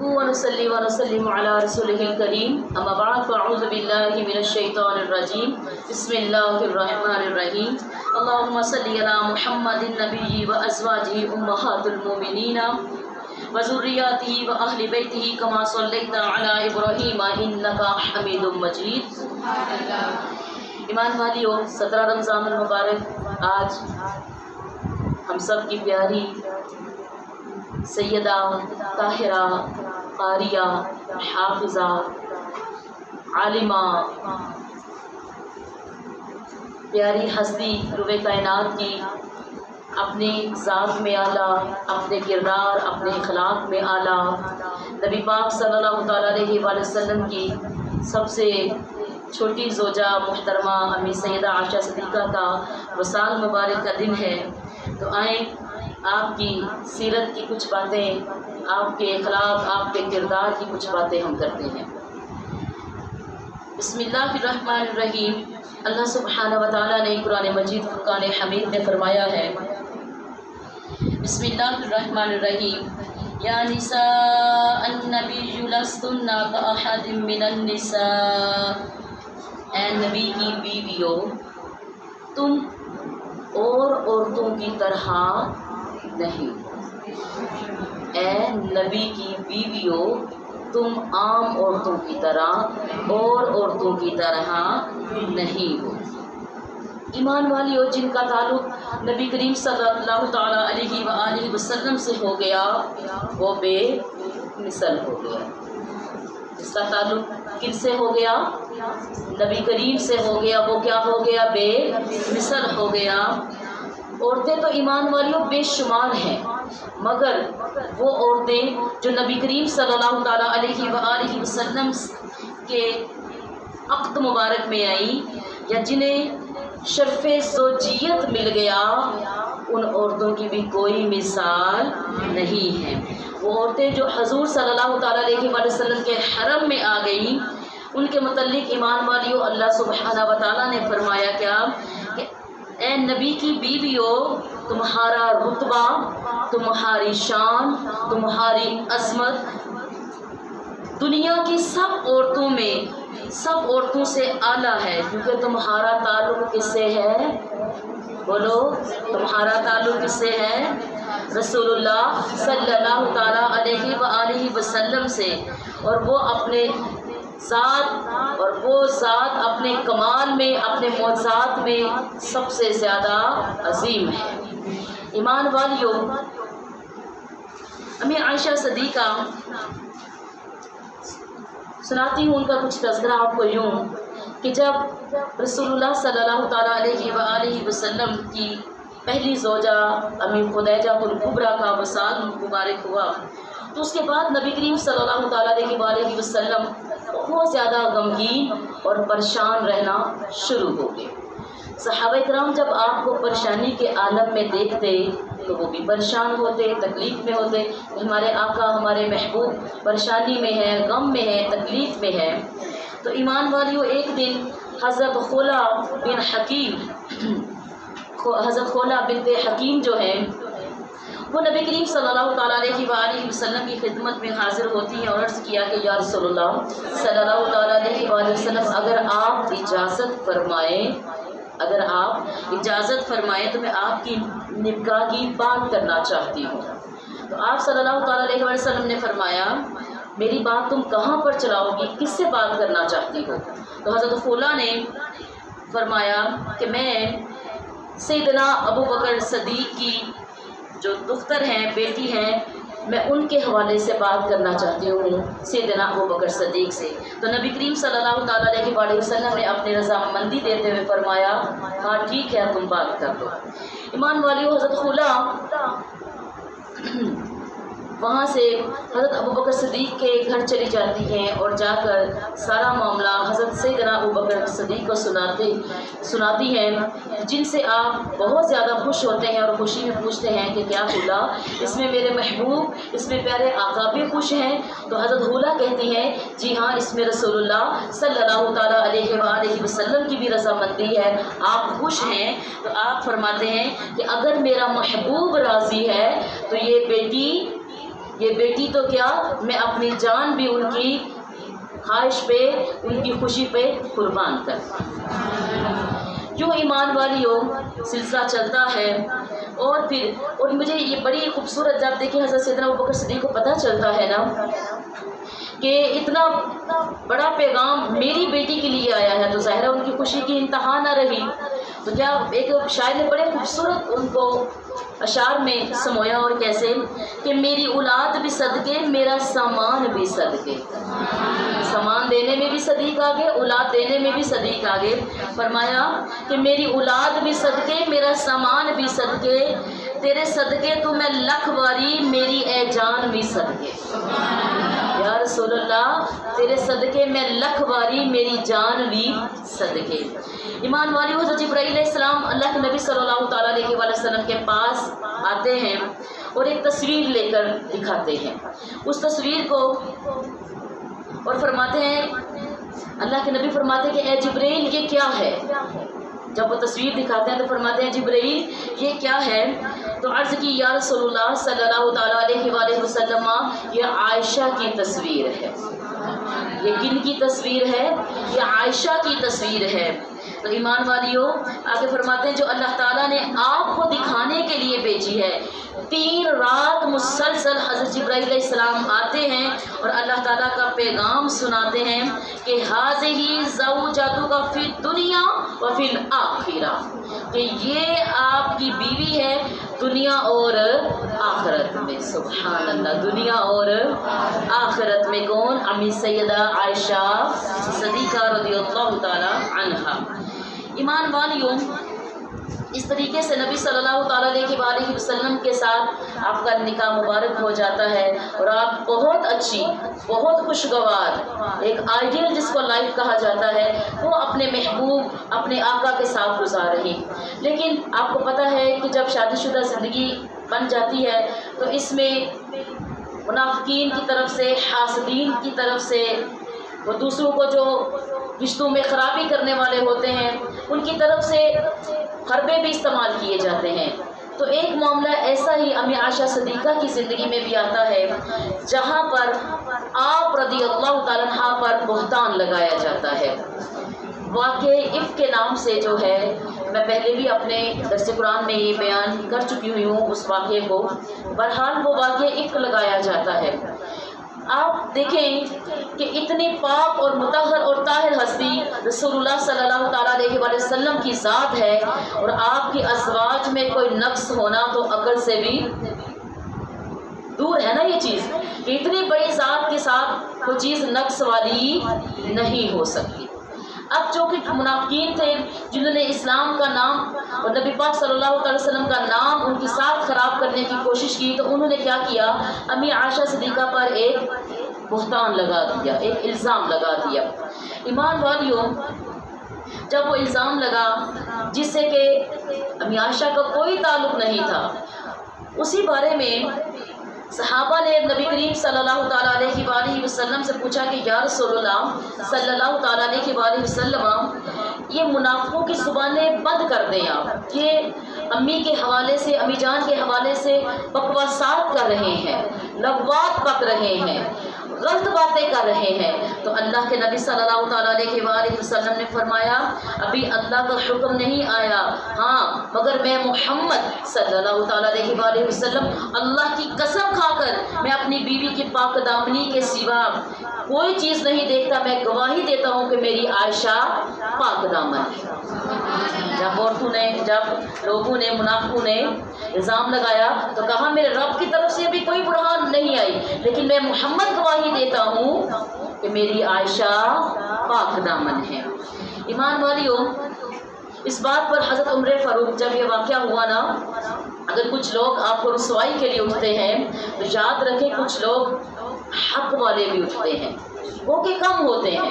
نحمده ونصلي ونسلم على رسوله الكريم اما بعد فاعوذ بالله من الشيطان الرجيم بسم الله الرحمن الرحيم اللهم صل على محمد النبي وازواجه امهات المؤمنين وذرياته واهل بيته كما صليت على ابراهيم انك حميد مجيد. ایمان والیو، 17 رمضان المبارک آج ہم سب کی پیاری سیدہ طاہرہ قاریہ حافظہ عالمہ پیاری ہستی روح کائنات کی اپنی ذات میں اعلیٰ، اپنے کردار، اپنے اخلاق میں اعلیٰ، نبی پاک صلی اللہ تعالیٰ علیہ وآلہ وسلم کی سب سے چھوٹی زوجہ محترمہ امی سیدہ عائشہ صدیقہ کا وصال مبارک کا دن ہے. تو آئیں آپ کی سیرت کی کچھ باتیں، آپ کے اخلاق، آپ کے کردار کی کچھ باتیں ہم کرتے ہیں. بسم اللہ الرحمن الرحیم. اللہ سبحانہ و تعالیٰ نے قرآن مجید فرقان حمید میں فرمایا ہے، بسم اللہ الرحمن الرحیم، یا نساء النبی لستن کاحد من النساء. اے نبی کی بیویوں، تم اور عورتوں کی طرح نہیں. اے نبی کی بیویوں، تم عام عورتوں کی طرح اور عورتوں کی طرح نہیں ہو. ایمان والیوں، جن کا تعلق نبی کریم صلی اللہ تعالیٰ علیہ وآلہ وسلم سے ہو گیا وہ بے مثل ہو گیا. اس کا تعلق کن سے ہو گیا؟ نبی کریم سے ہو گیا. وہ کیا ہو گیا؟ بے مثل ہو گیا. عورتیں تو ایمان والیوں بے شمار ہیں، مگر وہ عورتیں جو نبی کریم صلی اللہ تعالیٰ علیہ وآلہ وسلم کے عقد مبارک میں آئیں یا جنہیں شرف زوجیت مل گیا، ان عورتوں کی بھی کوئی مثال نہیں ہے. وہ عورتیں جو حضور صلی اللہ تعالیٰ علیہ وآلہ وسلم کے حرم میں آ گئیں، ان کے متعلق ایمان والیوں اللہ سبحانہ و تعالیٰ نے فرمایا کیا کہ اے نبی کی بیویوں، تمہارا رتبہ، تمہاری شان، تمہاری عظمت دنیا کی سب عورتوں میں، سب عورتوں سے اعلیٰ ہے، کیونکہ تمہارا تعلق کس سے ہے؟ بولو، تمہارا تعلق کس سے ہے؟ رسول اللہ صلی اللہ تعالیٰ علیہ وآلہ وسلم سے. اور وہ اپنے ذات اور وہ ذات اپنے کمال میں، اپنے معجزات میں سب سے زیادہ عظیم ہے. ایمان والیوں، امی عائشہ صدیقہ سناتی ہوں ان کا کچھ تذکرہ آپ کو یوں کہ جب رسول اللہ صلی اللہ تعالیٰ علیہ وآلہ وسلم کی پہلی زوجہ امی خدیجہ الکبریٰ کا وصال مبارک ہوا تو اس کے بعد نبی کریم صلی اللہ تعالیٰ علیہ وآلہ وسلم بہت زیادہ غمگین اور پریشان رہنا شروع ہو گئے. صحابہ کرام جب آپ کو پریشانی کے عالم میں دیکھتے تو وہ بھی پریشان ہوتے، تکلیف میں ہوتے. ہمارے آقا، ہمارے محبوب پریشانی میں ہے، غم میں ہے، تکلیف میں ہے. تو ایمان والیوں، ایک دن حضرت خولہ بنت حکیم جو ہیں وہ نبی کریم صلی اللہ تعالیٰ علیہ وآلہ وسلم کی خدمت میں حاضر ہوتی ہیں اور عرض کیا کہ یا رسول اللہ صلی اللہ تعالیٰ علیہ وآلہ وسلم، اگر آپ اجازت فرمائیں تو میں آپ کی نکاح کی بات کرنا چاہتی ہوں. تو آپ صلی اللہ تعالیٰ علیہ وآلہ وسلم نے فرمایا، میری بات تم کہاں پر چلاؤ گی؟ کس سے بات کرنا چاہتی ہو؟ تو حضرت خولہ نے فرمایا کہ میں سیدنا ابو بکر صدیق کی جو دختر ہیں، بیٹی ہیں، میں ان کے حوالے سے بات کرنا چاہتی ہوں، سیدنا ابو بکر صدیق سے. تو نبی کریم صلی اللہ تعالیٰ علیہ وآلہ وسلم نے اپنی رضامندی دیتے ہوئے فرمایا، ہاں ٹھیک ہے، تم بات کر دو. ایمان والیوں، حضرت خولہ وہاں سے حضرت ابو بکر صدیق کے گھر چلی جاتی ہیں اور جا کر سارا معاملہ حضرت سیدنا ابو بکر صدیق کو سناتی ہیں، جن سے آپ بہت زیادہ خوش ہوتے ہیں اور خوشی میں پوچھتے ہیں کہ کیا خولا، اس میں میرے محبوب، اس میں پیارے آقا بھی خوش ہیں؟ تو حضرت خولا کہتی ہیں، جی ہاں، اس میں رسول اللہ صلی اللہ تعالیٰ علیہ وآلہ وسلم کی بھی رضامندی ہے، آپ خوش ہیں. تو آپ فرماتے ہیں کہ اگر میرا محبوب راضی ہے تو یہ بیٹی یہ بیٹی تو کیا میں اپنی جان بھی ان کی خواہش پہ، ان کی خوشی پہ قربان کرتا ہوں۔ کیوں ایمان والیوں سلسلہ چلتا ہے، اور مجھے یہ بڑی خوبصورت جب دیکھیں حضرت سیدنا ابوبکر صدیق کو پتہ چلتا ہے نا کہ اتنا بڑا پیغام میری بیٹی کے لیے آیا ہے، تو ظاہر ہے ان کی خوشی کی انتہا نہ رہی۔ تو کیا ایک شاعر نے بڑے خوبصورت ان کو اشعار میں سمویا، اور کیسے کہ میری اولاد بھی صدقے میرا سامان بھی صدقے، سامان دینے میں بھی صدیق آگے، اولاد دینے میں بھی صدیق آگے۔ فرمایا کہ میری اولاد بھی صدقے میرا سامان بھی صدقے، تیرے صدقے تو میں لکھ واری میری اے جان بھی صدقے۔ یا رسول اللہ تیرے صدقے میں لکھ واری میری جان بھی صدقے۔ ایمان والی حضرت جبرائیل علیہ السلام اللہ کے نبی صلی اللہ تعالیٰ علیہ وسلم کے پاس آتے ہیں اور ایک تصویر لے کر دکھاتے ہیں اس تصویر کو، اور فرماتے ہیں اللہ کے نبی فرماتے ہیں کہ اے جبرائیل یہ کیا ہے؟ جب وہ تصویر دکھاتے ہیں تو فرماتے ہیں جبرائیل یہ کیا ہے؟ تو عرض کی یا رسول اللہ صلی اللہ تعالیٰ علیہ وآلہ وسلم یہ عائشہ کی تصویر ہے۔ یہ کن کی تصویر ہے؟ یہ عائشہ کی تصویر ہے۔ تو ایمان والیوں آگے فرماتے ہیں جو اللہ تعالیٰ نے آپ کو دکھانے کے لیے بھیجی ہے، 3 رات مسلسل حضرت جبرائیل علیہ السلام آتے ہیں اور اللہ تعالیٰ کا پیغام سناتے ہیں کہ ھذہ زوجتک فی الدنیا و فی الآخرہ، کہ یہ آپ کی بیوی ہے دنیا اور آخرت میں۔ سبحان اللہ، دنیا اور آخرت میں کون؟ امی سیدہ عائشہ صدیقہ رضی اللہ تعالی عنہا۔ ایمان والیوں اس طریقے سے نبی صلی اللہ تعالیٰ علیہ وسلم کے ساتھ آپ کا نکاح مبارک ہو جاتا ہے، اور آپ بہت اچھی، بہت خوشگوار ایک آئیڈیل جس کو لائف کہا جاتا ہے وہ اپنے محبوب اپنے آقا کے ساتھ گزار رہی۔ لیکن آپ کو پتہ ہے کہ جب شادی شدہ زندگی بن جاتی ہے تو اس میں منافقین کی طرف سے، حاسدین کی طرف سے، وہ دوسروں کو جو رشتوں میں خرابی کرنے والے ہوتے ہیں ان کی طرف سے حربے بھی استعمال کیے جاتے ہیں۔ تو ایک معاملہ ایسا ہی امی عائشہ صدیقہ کی زندگی میں بھی آتا ہے جہاں پر آپ رضی اللہ تعالیٰ عنہ پر بہتان لگایا جاتا ہے۔ واقع عفق کے نام سے جو ہے، میں پہلے بھی اپنے درس قرآن میں یہ بیان کر چکی ہوئی ہوں اس واقعے کو، بہرحال وہ واقع عفق لگایا جاتا ہے۔ آپ دیکھیں کہ اتنی پاک اور مطہر اور طاہر ہستی رسول اللہ صلی اللہ تعالیٰ علیہ وسلم کی ذات ہے، اور آپ کی ازواج میں کوئی نقص ہونا تو عقل سے بھی دور ہے نا یہ چیز، کہ اتنی بڑی ذات کے ساتھ کوئی چیز نقص والی نہیں ہو سکتی۔ اب جو کہ منافقین تھے جنہوں نے اسلام کا نام اور نبی پاک صلی اللہ علیہ وسلم کا نام ان کے ساتھ خراب کرنے کی کوشش کی، تو انہوں نے کیا کیا؟ امی عائشہ صدیقہ پر ایک بہتان لگا دیا، ایک الزام لگا دیا۔ ایمان والیوں جب وہ الزام لگا جس سے کہ امی عائشہ کا کوئی تعلق نہیں تھا، اسی بارے میں صحابہ نے نبی کریم صلی اللہ تعالیٰ علیہ وآلہ وسلم سے پوچھا کہ یا رسول اللہ صلی اللہ تعالیٰ علیہ وآلہ وسلم یہ منافقوں کی زبانیں بند کر دیں آپ، یہ امی کے حوالے سے، امی جان کے حوالے سے بکواسات کر رہے ہیں، لغوات پک رہے ہیں، غلط باتیں کر رہے ہیں۔ تو اللہ کے نبی صلی اللہ تعالیٰ علیہ وآلہ وسلم نے فرمایا ابھی اللہ کا حکم نہیں آیا، ہاں مگر میں محمد صلی اللہ تعالیٰ علیہ وآلہ وسلم اللہ کی قسم کھا کر میں اپنی بیوی کی پاک دامنی کے سوا کوئی چیز نہیں دیکھتا، میں گواہی دیتا ہوں کہ میری عائشہ پاک دامن ہے۔ جب لوگوں نے منافقوں نے الزام لگایا تو کہا میرے رب کی طرف سے بھی کوئی برہان نہیں آئی، لیکن میں محمد گواہی دیتا ہوں کہ میری عائشہ پاک دامن ہے۔ ایمان والیوں اس بات پر حضرت عمر فاروق جب یہ واقعہ ہوا نا، اگر کچھ لوگ آپ کو رسوائی کے لیے اٹھتے ہیں تو یاد رکھیں کچھ لوگ حق والے بھی اٹھتے ہیں، وہ کہ کم ہوتے ہیں،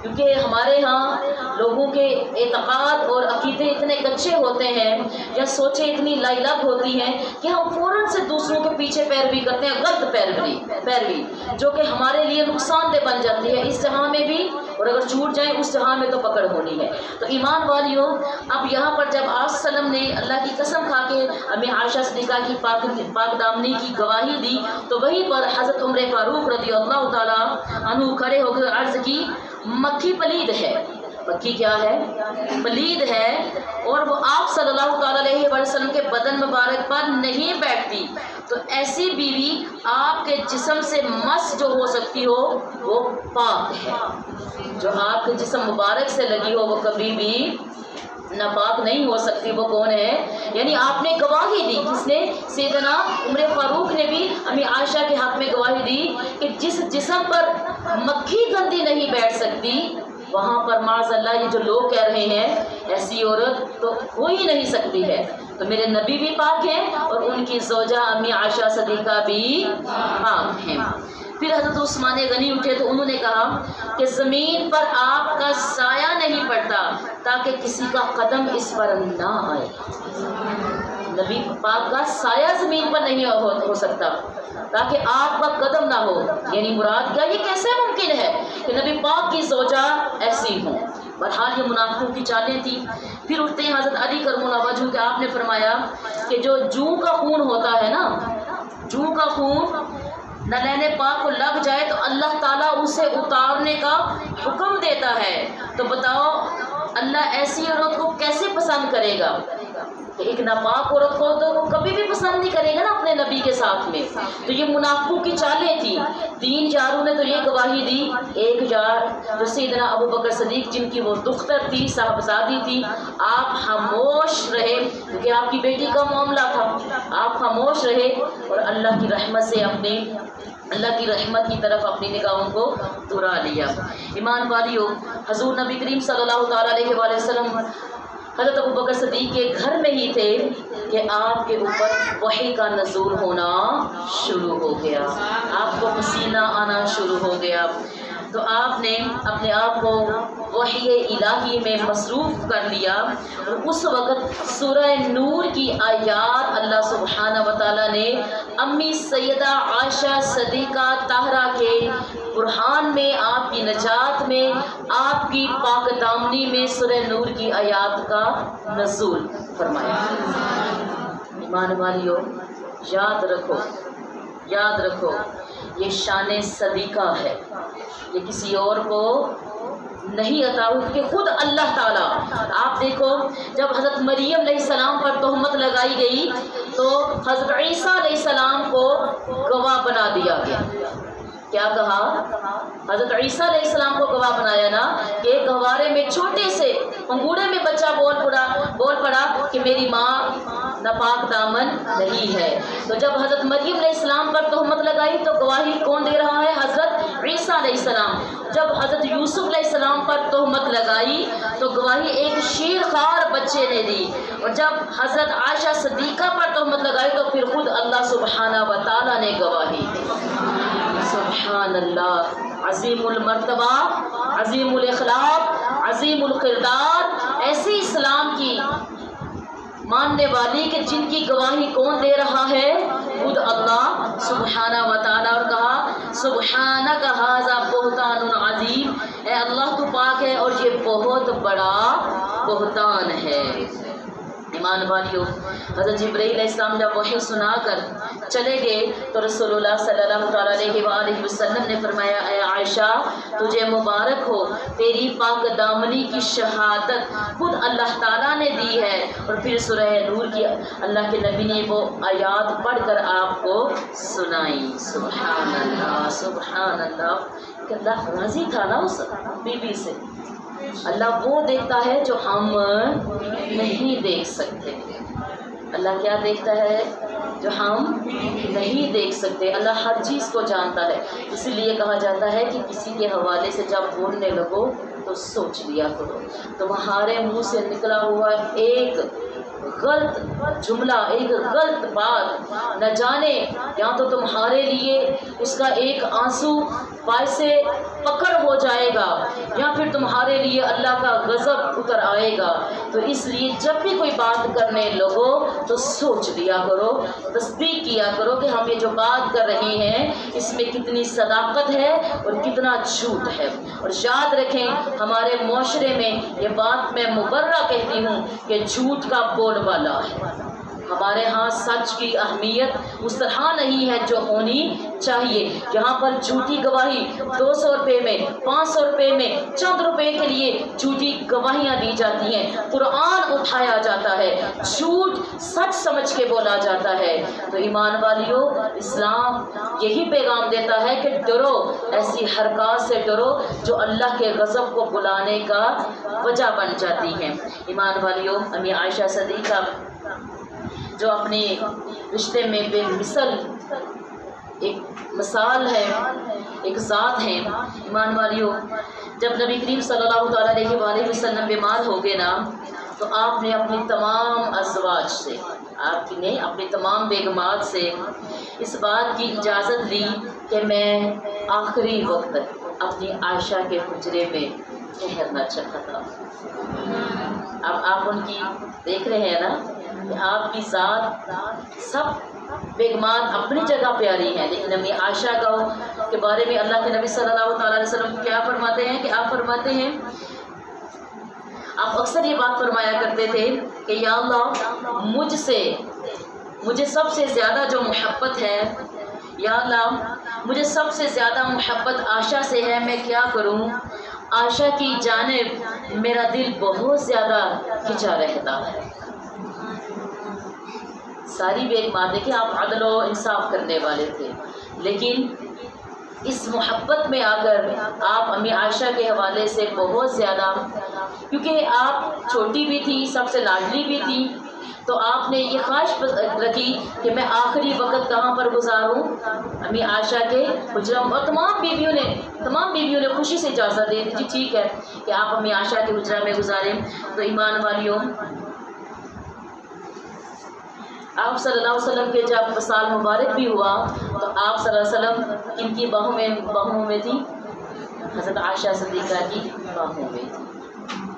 کیونکہ ہمارے ہاں لوگوں کے اعتقاد اور عقیدے اتنے کچے ہوتے ہیں یا سوچیں اتنی لائلگ ہوتی ہیں کہ ہم فوراً سے دوسروں کے پیچھے پیروی کرتے ہیں، غلط پیروی جو کہ ہمارے لیے نقصان دہ بن جاتی ہے اس جہاں میں بھی، اور اگر چھوٹ جائیں اس جہاں میں تو پکڑ ہونی ہے۔ تو ایمان والیوں، اب یہاں پر جب آپ وسلم نے اللہ کی قسم کھا کے امی عائشہ صدیقہ کی پاک دامنی کی گواہی دی، تو وہیں پر حضرت عمر فاروق رضی اللہ تعالیٰ عنہ کھڑے ہو کر عرض کی، مکھی پلید ہے۔ مکھی کیا ہے؟ پلید ہے، اور وہ آپ صلی اللہ تعالیٰ علیہ وسلم کے بدن مبارک پر نہیں بیٹھتی، تو ایسی بیوی آپ کے جسم سے مس جو ہو سکتی ہو وہ پاک ہے، جو آپ کے جسم مبارک سے لگی ہو وہ کبھی بھی ناپاک نہیں ہو سکتی۔ وہ کون ہے؟ یعنی آپ نے گواہی دی، کس نے؟ سیدنا عمر فاروق نے بھی امی عائشہ کے حق میں گواہی دی کہ جس جسم پر مکھی گندی نہیں بیٹھ سکتی وہاں پر معاذ اللہ یہ جو لوگ کہہ رہے ہیں ایسی عورت تو ہو ہی نہیں سکتی ہے۔ تو میرے نبی بھی پاک ہیں اور ان کی زوجہ امی عائشہ صدیقہ بھی پاک ہیں۔ پھر حضرت عثمان غنی اٹھے تو انہوں نے کہا کہ زمین پر آپ کا سایہ نہیں پڑتا تاکہ کسی کا قدم اس پر نہ آئے۔ نبی پاک کا سایہ زمین پر نہیں ہو سکتا تاکہ آپ کا قدم نہ ہو، یعنی مراد کیا؟ یہ کیسے ممکن ہے کہ نبی پاک کی زوجہ ایسی ہوں؟ بہرحال یہ منافقوں کی چالیں تھی۔ پھر اٹھتے ہیں حضرت علی کرم اللہ وجہہ کہ آپ نے فرمایا کہ جو جوں کا خون ہوتا ہے نا، جوں کا خون نلین پاک کو لگ جائے تو اللہ تعالیٰ اسے اتارنے کا حکم دیتا ہے۔ تو بتاؤ اللہ ایسی عورت کو کیسے پسند کرے گا؟ ایک ناپاک عورت کو تو وہ کبھی بھی پسند نہیں کرے گا نا اپنے نبی کے ساتھ میں۔ تو یہ منافقوں کی چالیں تھیں۔ 3 یاروں نے تو یہ گواہی دی، ایک یار جو سیدنا ابو بکر صدیق جن کی وہ دختر تھی، صاحبزادی تھی، آپ خاموش رہے کیونکہ آپ کی بیٹی کا معاملہ تھا، آپ خاموش رہے اور اللہ کی رحمت سے اللہ کی رحمت کی طرف اپنی نگاہوں کو دورا لیا۔ ایمان والیوں، حضور نبی کریم صلی اللہ تعالیٰ علیہ وآلہ وسلم حضرت ابو بکر صدیق کے گھر میں ہی تھے کہ آپ کے اوپر وحی کا نزول ہونا شروع ہو گیا، آپ کو پسینہ آنا شروع ہو گیا۔ تو آپ نے اپنے آپ کو وحی الہی میں مصروف کر لیا، اور اس وقت سورہ نور کی آیات اللہ سبحانہ وتعالیٰ نے امی سیدہ عائشہ صدیقہ طاہرہ کے برہان میں، آپ کی نجات میں، آپ کی پاک دامنی میں سورہ نور کی آیات کا نزول فرمایا۔ ایمان والیوں، یاد رکھو یہ شان صدیقہ ہے، یہ کسی اور کو نہیں عطا ہوئی کہ خود اللہ تعالیٰ۔ آپ دیکھو جب حضرت مریم علیہ السلام پر تہمت لگائی گئی تو حضرت عیسیٰ علیہ السلام کو گواہ بنا دیا گیا۔ کیا کہا؟ حضرت عیسیٰ علیہ السلام کو گواہ بنایا نا کہ ایک گہوارے میں چھوٹے سے پنگوڑے میں بچہ بول پڑا کہ میری ماں ناپاک دامن نہیں ہے۔ تو جب حضرت مریم علیہ السلام پر تہمت لگائی تو گواہی کون دے رہا ہے؟ حضرت عیسیٰ علیہ السلام۔ جب حضرت یوسف علیہ السلام پر تہمت لگائی تو گواہی ایک شیر خوار بچے نے دی، اور جب حضرت عائشہ صدیقہ پر تہمت لگائی تو پھر خود اللہ سبحانہ و تعالیٰ نے گواہی دی۔ سبحان اللہ، عظیم المرتبہ، عظیم الاخلاق، عظیم القردار، ایسی اسلام کی ماننے والی کہ جن کی گواہی کون دے رہا ہے؟ خود اللہ سبحانہ و تعالیٰ۔ اور کہا سبحانک ھذا بہتان عظیم، اے اللہ تو پاک ہے اور یہ بہت بڑا بہتان ہے۔ ایمان والیوں، حضرت جبرائیل علیہ السلام جب وحی سنا کر چلے گئے تو رسول اللہ صلی اللہ علیہ وآلہ وسلم نے فرمایا، اے عائشہ تجھے مبارک ہو، تیری پاک دامنی کی شہادت خود اللہ تعالیٰ نے دی ہے۔ اور پھر سورہ نور کی اللہ کے نبی نے وہ آیات پڑھ کر آپ کو سنائی۔ سبحان اللہ، سبحان اللہ، کہ اللہ راضی تھا نا اس بی بی سے۔ اللہ وہ دیکھتا ہے جو ہم نہیں دیکھ سکتے۔ اللہ کیا دیکھتا ہے؟ جو ہم نہیں دیکھ سکتے۔ اللہ ہر چیز کو جانتا ہے، اسی لیے کہا جاتا ہے کہ کسی کے حوالے سے جب بولنے لگو تو سوچ لیا کرو۔ تمہارے منہ سے نکلا ہوا ایک غلط جملہ، ایک غلط بات، نہ جانے یا تو تمہارے لیے اس کا ایک آنسو باعث پکڑ ہو جائے گا یا پھر تمہارے لیے اللہ کا غضب اتر آئے گا۔ تو اس لیے جب بھی کوئی بات کرنے لگو تو سوچ لیا کرو، تصدیق کیا کرو کہ ہم یہ جو بات کر رہے ہیں اس میں کتنی صداقت ہے اور کتنا جھوٹ ہے۔ اور یاد رکھیں ہمارے معاشرے میں یہ بات میں مبرہ کہتی ہوں کہ جھوٹ کا بول بالا ہے۔ ہمارے ہاں سچ کی اہمیت اس طرح نہیں ہے جو ہونی چاہیے۔ یہاں پر جھوٹی گواہی 200 روپے میں، 500 روپے میں، چند روپے کے لیے جھوٹی گواہیاں دی جاتی ہیں۔ قرآن اٹھایا جاتا ہے، جھوٹ سچ سمجھ کے بولا جاتا ہے۔ تو ایمان والیوں، اسلام یہی پیغام دیتا ہے کہ ڈرو، ایسی حرکات سے ڈرو جو اللہ کے غضب کو بلانے کا وجہ بن جاتی ہیں۔ ایمان والیوں، امی عائشہ صدیقہ جو اپنے رشتے میں بے مثل ایک مثال ہے، ایک ذات ہے۔ ایمان والیوں، جب نبی کریم صلی اللہ تعالیٰ علیہ وآلہ وسلم بیمار ہو گئے نا تو آپ نے اپنی تمام ازواج سے، آپ نے اپنی تمام بیگمات سے اس بات کی اجازت لی کہ میں آخری وقت اپنی عائشہ کے حجرے میں ٹھہرنا چاہتا ہوں۔ اب آپ ان کی دیکھ رہے ہیں نا کہ آپ کی ذات، سب بیگمات اپنی جگہ پیاری ہیں، لیکن امی عائشہ کے بارے میں اللہ کے نبی صلی اللہ تعالیٰ علیہ وسلم کیا فرماتے ہیں کہ آپ فرماتے ہیں، آپ اکثر یہ بات فرمایا کرتے تھے کہ یا اللہ مجھے سب سے زیادہ جو محبت ہے، یا اللہ مجھے سب سے زیادہ محبت عائشہ سے ہے، میں کیا کروں؟ عائشہ کی جانب میرا دل بہت زیادہ کھنچا رہتا ہے۔ ساری بیگمات دیکھیں، آپ عدل و انصاف کرنے والے تھے، لیکن اس محبت میں آ کر آپ امی عائشہ کے حوالے سے بہت زیادہ، کیونکہ آپ چھوٹی بھی تھی، سب سے لاڈلی بھی تھی، تو آپ نے یہ خواہش رکھی کہ میں آخری وقت کہاں پر گزاروں؟ امی عائشہ کے حجرہ۔ اور تمام بیویوں نے خوشی سے اجازت دے دی، جی ٹھیک ہے کہ آپ امی عائشہ کے حجرہ میں گزاریں۔ تو ایمان والیوں، آپ صلی اللہ علیہ وسلم کے جب وصال مبارک بھی ہوا تو آپ صلی اللہ علیہ وسلم ان کی باہوں میں تھی، حضرت عائشہ صدیقہ کی باہوں میں تھی۔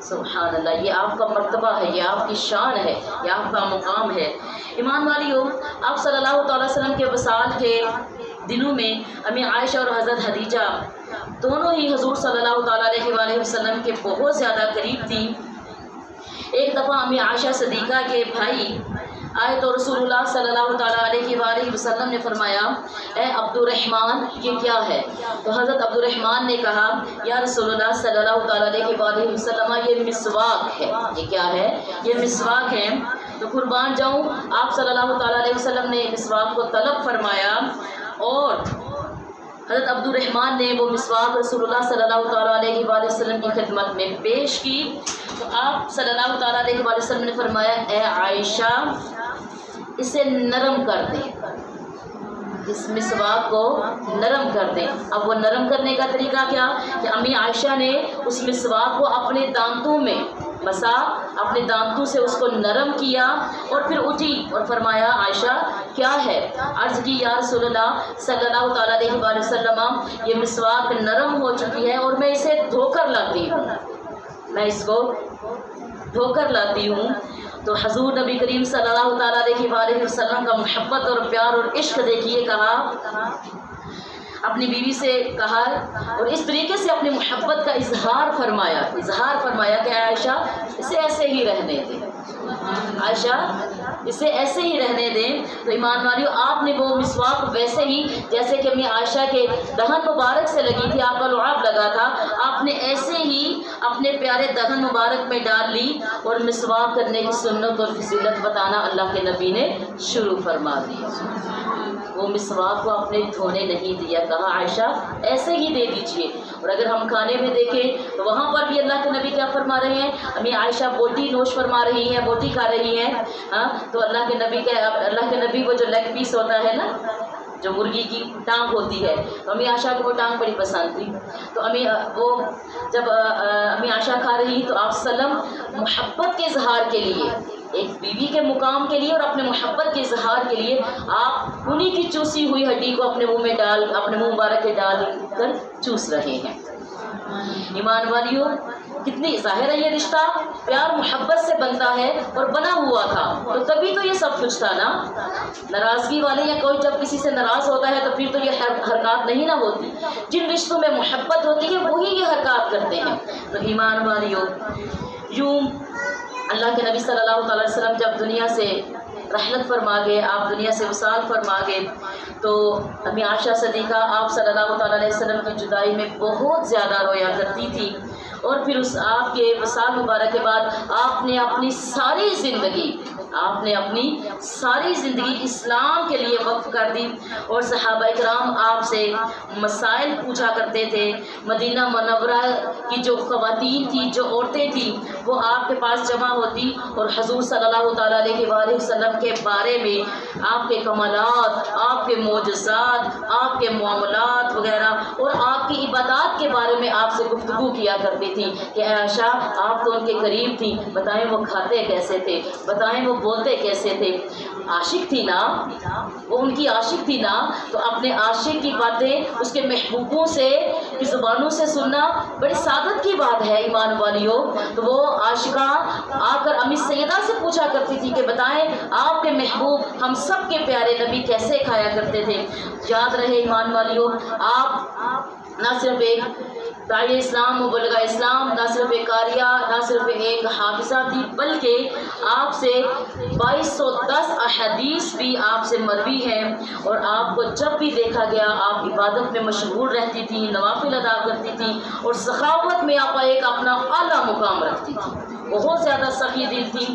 سبحان اللہ، یہ آپ کا مرتبہ ہے، یہ آپ کی شان ہے، یہ آپ کا مقام ہے۔ ایمان والیوں، آپ صلی اللہ تعالیٰ وسلم کے وصال کے دنوں میں امی عائشہ اور حضرت خدیجہ دونوں ہی حضور صلی اللہ تعالیٰ علیہ وآلہ وسلم کے بہت زیادہ قریب تھیں۔ ایک دفعہ امی عائشہ صدیقہ کے بھائی آئے تو رسول اللہ صلی اللہ تعالیٰ علیہ وآلہ وسلم نے فرمایا، اے عبد الرحمن یہ کیا ہے؟ تو حضرت عبد الرحمن نے کہا، یا رسول اللہ صلی اللہ تعالیٰ علیہ وآلہ وسلم یہ مسواک ہے۔ یہ کیا ہے؟ یہ مسواک ہے۔ تو قربان جاؤں، آپ صلی اللہ تعالیٰ علیہ وسلم نے مسواک کو طلب فرمایا اور حضرت عبد الرحمن نے وہ مسواک رسول اللہ صلی اللہ تعالیٰ علیہ وآلہ وسلم کی خدمت میں پیش کی۔ تو آپ صلی اللہ تعالیٰ علیہ وآلہ وسلم نے فرمایا، اے عائشہ اسے نرم کر دیں، اس مسواک کو نرم کر دیں۔ اب وہ نرم کرنے کا طریقہ کیا کہ امی عائشہ نے اس مسواک کو اپنے دانتوں میں مسا، اپنے دانتوں سے اس کو نرم کیا اور پھر اٹھی اور فرمایا، عائشہ کیا ہے؟ عرض کی، یا رسول اللہ صلی اللہ تعالیٰ علیہ وآلہ وسلم یہ مسواک نرم ہو چکی ہے اور میں اسے دھو کر لاتی ہوں، میں اس کو دھو کر لاتی ہوں۔ تو حضور نبی کریم صلی اللہ تعالیٰ علیہ وآلہ وسلم کا محبت اور پیار اور عشق دیکھیے، کہا اپنی بیوی سے کہا اور اس طریقے سے اپنی محبت کا اظہار فرمایا کہ عائشہ اسے ایسے ہی رہنے دیں، عائشہ اسے ایسے ہی رہنے دیں۔ تو ایمان والیوں، آپ نے وہ مسواک ویسے ہی جیسے کہ امی عائشہ کے دہن مبارک سے لگی تھی، آپ کا لعاب لگا تھا، آپ نے ایسے ہی اپنے پیارے دہن مبارک میں ڈال لی اور مسواک کرنے کی سنت اور فضیلت بتانا اللہ کے نبی نے شروع فرما دی۔ وہ مسواک کو آپ نے دھونے نہیں دیا، کہا عائشہ ایسے ہی دے دیجئے۔ اور اگر ہم کھانے میں دیکھیں تو وہاں پر بھی اللہ کے نبی کیا فرما رہے ہیں؟ امی عائشہ بوٹی نوش فرما رہی ہیں، بوٹی کھا رہی ہیں، تو اللہ کے نبی وہ جو لیگ پیس ہوتا ہے نا، جو مرغی کی ٹانگ ہوتی ہے، تو امی عائشہ کو وہ ٹانگ بڑی پسند تھی۔ تو جب امی عائشہ کھا رہی تو آپ وسلم محبت کے اظہار کے لیے ایک بیوی کے مقام کے لیے اور اپنے محبت کے اظہار کے لیے آپ انہی کی چوسی ہوئی ہڈی کو اپنے منہ مبارک میں ڈال کر چوس رہے ہیں۔ ایمان والیوں، کتنی ظاہر ہے یہ رشتہ پیار محبت سے بنتا ہے اور بنا ہوا تھا، تو تبھی تو یہ سب کچھ تھا نا۔ ناراضگی والے یا کوئی جب کسی سے ناراض ہوتا ہے تو پھر تو یہ حرکات نہیں نہ ہوتی۔ جن رشتوں میں محبت ہوتی ہے وہی یہ حرکات کرتے ہیں۔ تو ایمان والیوں، یوں اللہ کے نبی صلی اللہ علیہ وسلم جب دنیا سے رحلت فرما گئے، آپ دنیا سے وصال فرما گئے، تو امی عائشہ صدیقہ آپ صلی اللہ علیہ وسلم کی جدائی میں بہت زیادہ رویا کرتی تھی، اور پھر اس آپ کے وصال مبارک کے بعد آپ نے اپنی ساری زندگی اسلام کے لیے وقف کر دی، اور صحابہ کرام آپ سے مسائل پوچھا کرتے تھے۔ مدینہ منورہ کی جو خواتین تھیں، جو عورتیں تھیں، وہ آپ کے پاس جمع ہوتی اور حضور صلی اللہ علیہ وسلم کے بارے میں آپ کے کمالات، آپ کے معجزات، آپ کے معاملات وغیرہ اور آپ کی عبادات کے بارے میں آپ سے گفتگو کیا کرتی تھی کہ اے عائشہ آپ تو ان کے قریب تھی، بتائیں وہ کھاتے کیسے تھے، بتائیں وہ بولتے کیسے تھے۔ عاشق تھی نا، وہ ان کی عاشق تھی نا، تو اپنے عاشق کی باتیں اس کے محبوبوں سے کی زبانوں سے سننا بڑی سعادت کی بات ہے ایمان والیوں۔ تو وہ عاشقہ آ کر امی سیدہ سے پوچھا کرتی تھی کہ بتائیں آپ کے محبوب ہم سب کے پیارے نبی کیسے کھایا کرتے تھے۔ یاد رہے ایمان والیوں، آپ نہ صرف ایک داعی اسلام مبلغہ اسلام، نہ صرف ایک قاریہ، نہ صرف ایک حافظہ تھی، بلکہ آپ سے 2210 احادیث بھی آپ سے مروی ہیں، اور آپ کو جب بھی دیکھا گیا آپ عبادت میں مشغول رہتی تھی، نوافل ادا کرتی تھی، اور سخاوت میں آپ ایک اپنا اعلیٰ مقام رکھتی تھی، بہت زیادہ سخی دل تھی۔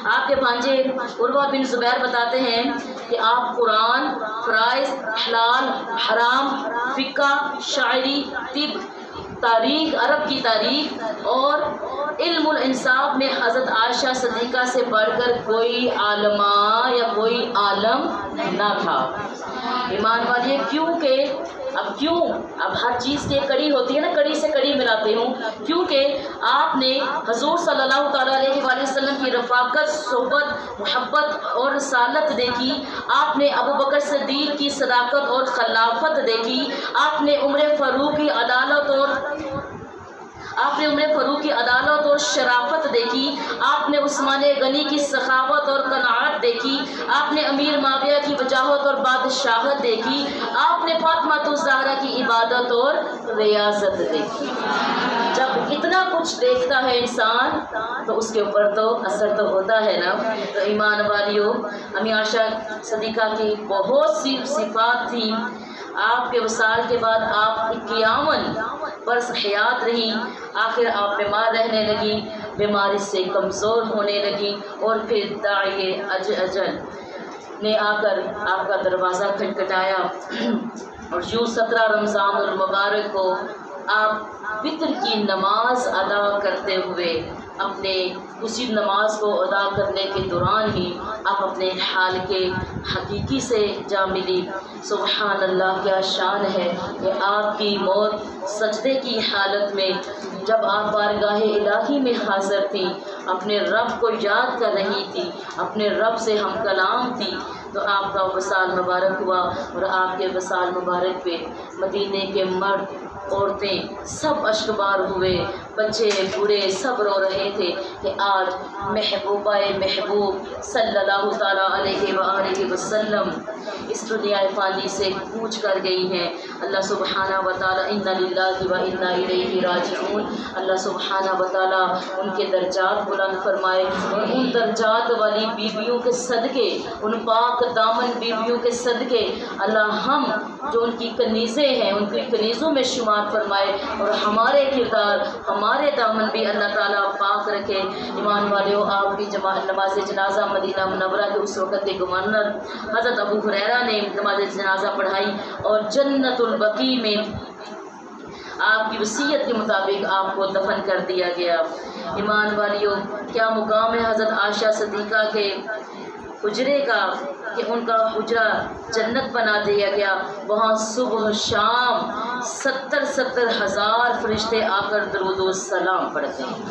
آپ کے بھانجے عروہ بن زبیر بتاتے ہیں کہ آپ قرآن، فرائض، حلال، حرام، فقہ، شاعری، طب، تاریخ، عرب کی تاریخ اور علم الانصاف میں حضرت عائشہ صدیقہ سے بڑھ کر کوئی عالمہ یا کوئی عالم نہ تھا۔ ایمان والیے، اب ہر چیز کی ایک کڑی ہوتی ہے نا، کڑی سے کڑی ملاتے ہوں، کیونکہ آپ نے حضور صلی اللہ علیہ وسلم کی رفاقت، صحبت، محبت اور رسالت دیکھی، آپ نے ابو بکر صدیق کی صداقت اور خلافت دیکھی، آپ نے عمر فاروق کی عدالت اور شرافت دیکھی، آپ نے عثمان غنی کی سخاوت اور قناعت دیکھی، آپ نے امیر معاویہ کی وجاہت اور بادشاہت دیکھی، آپ نے فاطمہ الزہرا کی عبادت اور ریاضت دیکھی۔ جب اتنا کچھ دیکھتا ہے انسان تو اس کے اوپر تو اثر تو ہوتا ہے نا۔ تو ایمان والیوں، امی عائشہ صدیقہ کی بہت سی صفات تھیں۔ آپ کے وصال کے بعد آپ 51 برس حیات رہی، آخر آپ بیمار رہنے لگی، بیماری سے کمزور ہونے لگی، اور پھر داعی اجل نے آ کر آپ کا دروازہ کھٹکھٹایا، اور یوں 17 رمضان المبارک کو آپ وتر کی نماز ادا کرتے ہوئے اپنے اسی نماز کو ادا کرنے کے دوران ہی آپ اپنے حال کے حقیقی سے جا ملی۔ سبحان اللہ، کیا شان ہے کہ آپ کی موت سجدے کی حالت میں، جب آپ بارگاہ الہی میں حاضر تھیں، اپنے رب کو یاد کر رہی تھی، اپنے رب سے ہم کلام تھی، تو آپ کا وصال مبارک ہوا، اور آپ کے وصال مبارک پہ مدینے کے مرد، عورتیں سب اشکبار ہوئے، بچے بوڑھے سب رو رہے تھے کہ آج محبوبہ محبوب صلی اللہ تعالیٰ علیہ وسلم اس دنیا فانی سے کوچ کر گئی ہیں۔ اللہ سبحانہ و تعالیٰ انا للہ و انا الیہ راجعون، اللہ سبحانہ و تعالیٰ ان کے درجات بلند فرمائے، اور ان درجات والی بیویوں کے صدقے، ان پاک دامن بیویوں کے صدقے اللہ ہم جو ان کی کنیزیں ہیں ان کی کنیزوں میں شمار فرمائے، اور ہمارے کردار، ہمارے دامن بھی اللہ تعالیٰ پاک رکھے۔ ایمان والوں، آپ کی نماز جنازہ مدینہ منورہ کے اس وقت کے گورنر حضرت ابو ہریرہ نے نماز جنازہ پڑھائی، اور جنت البقیع میں آپ کی وصیت کے مطابق آپ کو دفن کر دیا گیا۔ ایمان والیوں، کیا مقام ہے حضرت عائشہ صدیقہ کے حجرے کا کہ ان کا حجرہ جنت بنا دیا گیا، وہاں صبح شام 70 ہزار فرشتے آ کر درود و سلام پڑھتے ہیں۔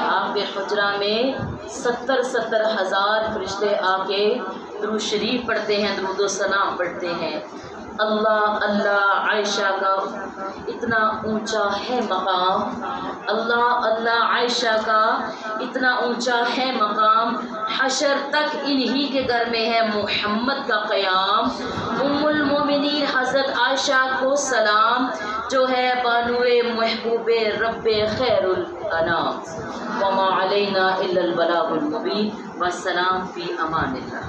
آپ کے حجرہ میں 70 ہزار فرشتے آ کے درود شریف پڑھتے ہیں، درود و سلام پڑھتے ہیں۔ اللہ اللہ عائشہ کا اتنا اونچا ہے مقام، اللہ اللہ عائشہ کا اتنا اونچا ہے مقام، حشر تک انہی کے گھر میں ہے محمد کا قیام۔ ام المومنین حضرت عائشہ کو سلام، جو ہے بانوئے محبوب رب خیر الانام۔ وما علینا الا البلاغ المبین، والسلام فی امان اللہ۔